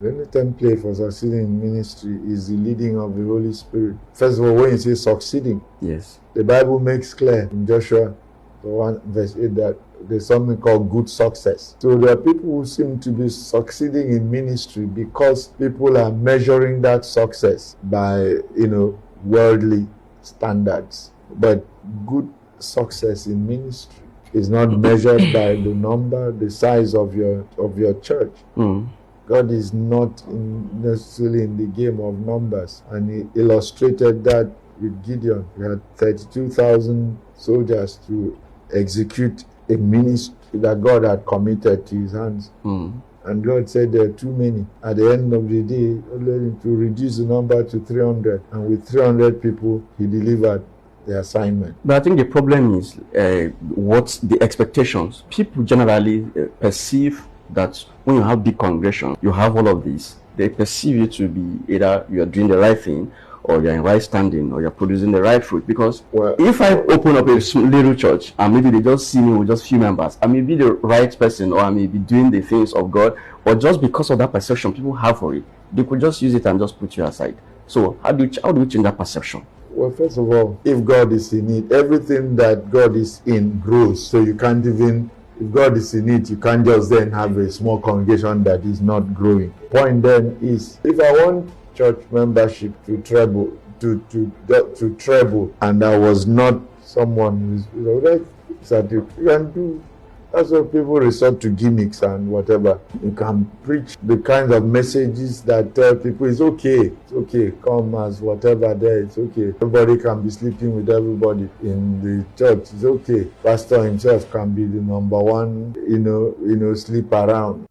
The only template for succeeding in ministry is the leading of the Holy Spirit. First of all, when you say succeeding, Yes. the Bible makes clear in Joshua 1 verse 8 that there's something called good success. So there are people who seem to be succeeding in ministry because people are measuring that success by, worldly standards. But good success in ministry is not measured by the number, the size of your church. God is not necessarily in the game of numbers, and he illustrated that with Gideon. He had 32,000 soldiers to execute a ministry that God had committed to his hands. And God said there are too many. At the end of the day, to reduce the number to 300. And with 300 people, he delivered the assignment. But I think the problem is what's the expectations. People generally perceive that when you have big congregation, you have all of this. They perceive you to be either you're doing the right thing, or you're in right standing, or you're producing the right fruit. Because if I open up a little church and maybe they just see me with just few members, I may be the right person, or I may be doing the things of God, or just because of that perception people have for it, they could just use it and just put you aside. So how do we change that perception? Well, first of all, if God is in it, everything that God is in grows. So you can't even, if God is in it, you can't just then have a small congregation that is not growing. Point then is, if I want church membership to treble, to treble, and I was not someone who's, you can do. That's why people resort to gimmicks and whatever. You can preach the kinds of messages that tell people it's okay, come as whatever there, it's okay. Everybody can be sleeping with everybody in the church, it's okay. Pastor himself can be the number one, sleep around.